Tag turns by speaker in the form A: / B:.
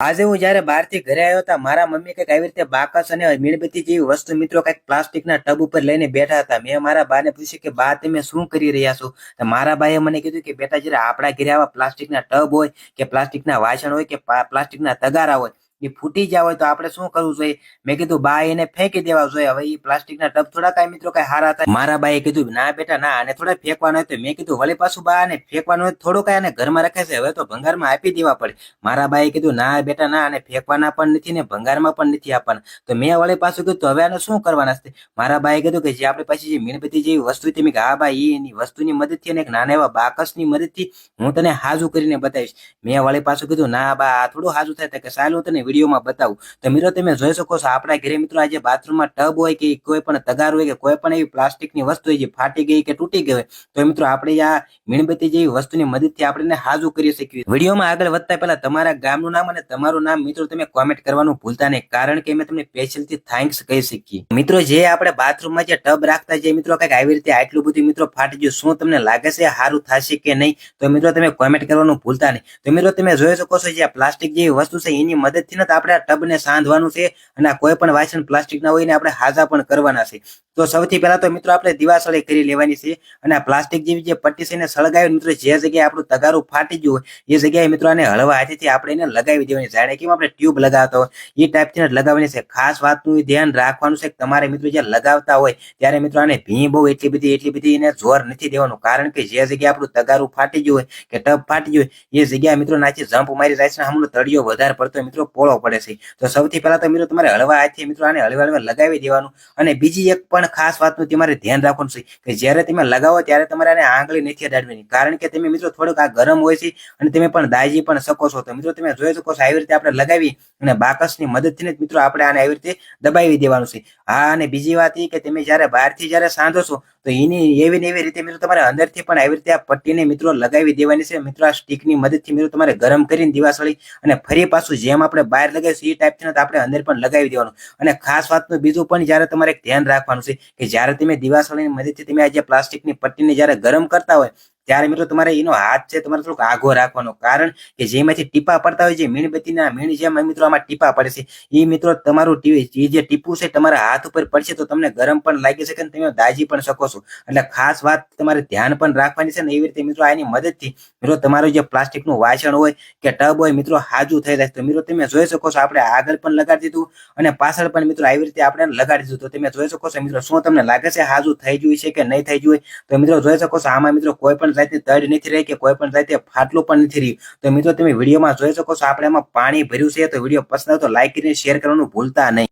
A: આજે હું જયારે બહારથી ઘરે આવ્યો હતા, મારા મમ્મી કઈક આવી રીતે બાકસ અને મીણબત્તી જેવી વસ્તુ મિત્રો કઈક પ્લાસ્ટિકના ટબ ઉપર લઈને બેઠા હતા. મેં મારા બાને પૂછ્યું કે બા તમે શું કરી રહ્યા છો? તો મારા બાએ મને કીધું કે બેટા જયારે આપણા ઘરે આવા પ્લાસ્ટિકના ટબ હોય કે પ્લાસ્ટિકના વાસણ હોય કે પ્લાસ્ટિકના તગારા હોય એ ફૂટી ગયા હોય તો આપણે શું કરવું જોઈએ? મેં કીધું બા એને ફેંકી દેવા જોઈએ. હવે એ પ્લાસ્ટિકના ટબ થોડા કાંઈ મિત્રો કઈ હારા થાય? મારા બાએ કીધું ના બેટા ના, આને થોડા ફેંકવાનો હોય. તો મેં કીધું વળી પાછું બા આને ફેંકવાનું હોય થોડું કઈ આને ઘરમાં રખે છે, હવે તો ભંગારમાં આપી દેવા પડે. મારા બાએ કીધું ના બેટા ના, આને ફેંકવાના પણ નથી ને ભંગારમાં પણ નથી આપવાના. તો મેં વળી પાછું કીધું હવે આને શું કરવાના છે? મારા બાએ કીધું કે જે આપણે પાછી જે મીણબત્તી જેવી વસ્તુ હતી, મેં કે હા ભાઈ એની વસ્તુની મદદથી અને એક નાના એવા બાકસની મદદથી હું તને હાજુ કરીને બતાવીશ. મેં વળી પાછું કીધું ના બા આ થોડું હાજુ થાય. કે સારું હું તને વિડીયોમાં બતાવું. તો મિત્રો તમે જોઈ શકો છો આપણા ઘરે મિત્રો આજે બાથરૂમમાં ટબ હોય કે કોઈ પણ તગાર હોય કે કોઈ પણ એવી પ્લાસ્ટિકની વસ્તુ હોય જે ફાટી ગઈ કે તૂટી ગઈ હોય, તો મિત્રો આપણે આ મીણબત્તી જેવી વસ્તુની મદદથી આપણે હાજુ કરી શકીએ. વિડીયોમાં આગળ વધતા પહેલા તમારા ગામનું નામ અને તમારું નામ મિત્રો તમે કોમેન્ટ કરવાનું ભૂલતા નહીં, કારણ કે અમે તમને સ્પેશિયલથી થેન્ક્સ કહી શકીએ. મિત્રો જે આપણે બાથરૂમમાં જે ટબ રાખતા જે મિત્રો કઈક આવી રીતે આટલું બધું મિત્રો ફાટી ગયું, શું તમને લાગે છે સારું થશે કે નહીં? તો મિત્રો તમે કોમેન્ટ કરવાનું ભૂલતા નહીં. તો મિત્રો તમે જોઈ શકો છો જે પ્લાસ્ટિક જેવી વસ્તુ છે એની મદદથી ને આપણે આ ટબને સાંધવાનું છે અને કોઈ પણ વાસણ પ્લાસ્ટિકના હોય ને આપણે હાજા પણ કરવાના છે. તો સૌથી પહેલા તો મિત્રો આપણે દિવાસળી કરી લેવાની છે અને આ પ્લાસ્ટિક જેવી જે પટ્ટી છે એને સળગાવી મિત્રો જે જગ્યાએ આપણું તગારું ફાટી ગયું હોય એ જગ્યાએ મિત્રો આને હળવા હાથેથી આપણે એને લગાવી દેવાની. જાણે કે આપણે ટ્યુબ લગાવતા હોય એ ટાઈપથી લગાવવાની છે. ખાસ વાતનું ધ્યાન રાખવાનું છે કે તમારે મિત્રો જે લગાવતા હોય ત્યારે મિત્રો આને ભી બહુ એટલી બધી એને જોર નથી દેવાનું, કારણ કે જે જગ્યાએ આપણું તગારું ફાટી ગયું હોય કે ટબ ફાટી ગયું હોય એ જગ્યાએ મિત્રો નાચી જમ્પ મારી જાય છે, હમણાં તળિયો વધારે પડતો મિત્રો પોળો પડે છે. તો સૌથી પહેલા તો મિત્રો તમારે હળવા હાથથી મિત્રો આને હળવા લગાવી દેવાનું. અને બીજી એક પણ ખાસ વાતનું તમારે ધ્યાન રાખવાનું છે કે જ્યારે તમે લગાવો ત્યારે તમારે આને આંગળી નથી અડાડવાની, કારણ કે તમે મિત્રો થોડુંક આ ગરમ હોય છે અને તમે પણ દાજી પણ શકો છો. તો મિત્રો તમે જોઈ શકો છો આવી રીતે આપણે લગાવી અને બાકસની મદદથી મિત્રો આપણે આને આવી રીતે દબાવી દેવાનું છે. હા, અને બીજી વાત એ કે તમે જ્યારે બહારથી જ્યારે સાંધો છો તો એની એવી ને એવી રીતે મિત્રો તમારે અંદરથી પણ આવી રીતે આ પટ્ટીને મિત્રો લગાવી દેવાની છે. મિત્રો આ સ્ટીકની મદદથી મિત્રો તમારે ગરમ કરીને દિવાસળી અને ફરી પાછું જેમ આપણે બહાર લગાવીશું એ ટાઈપથી આપણે અંદર પણ લગાવી દેવાનું. અને ખાસ વાતનું બીજું પણ જ્યારે તમારે ધ્યાન રાખવાનું છે કે જ્યારે તમે દિવાસળીની મદદથી તમે આ જે પ્લાસ્ટિકની પટ્ટીને જ્યારે ગરમ કરતા હોય ત્યારે મિત્રો તમારે એનો હાથ છે તમારે થોડુંક આઘો રાખવાનો, કારણ કે જેમાંથી ટીપા પડતા હોય જે મીણબત્તીના મીણ જેમ મિત્રો આમાં ટીપા પડે છે એ મિત્રો તમારું જે ટીપું છે તમારા હાથ ઉપર પડશે તો તમને ગરમ પણ લાગી શકે અને તમે દાજી પણ શકો છો. એટલે ખાસ વાત તમારે ધ્યાન પણ રાખવાની છે ને એવી રીતે મિત્રો આની મદદથી મિત્રો તમારું જે પ્લાસ્ટિકનું વાસણ હોય કે ટબ હોય મિત્રો હાજુ થઈ જાય. તો મિત્રો તમે જોઈ શકો છો આપણે આગળ પણ લગાડી દીધું અને પાછળ પણ મિત્રો આવી રીતે આપણે લગાડી દીધું. તો તમે જોઈ શકો છો મિત્રો શું તમને લાગે છે હાજુ થઈ ગયું છે કે નહીં થઈ ગયું? તો મિત્રો જોઈ શકો છો આમાં મિત્રો કોઈ પણ જાતની તડ નથી રહી કે કોઈ પણ જાતે ફાટલું પણ નથી રહ્યું. તો મિત્રો તમે વિડીયોમાં જોઈ શકો છો આપણે એમાં પાણી ભર્યું છે. તો વિડીયો પસંદ આવે તો લાઈક કરીને શેર કરવાનું ભૂલતા નહીં.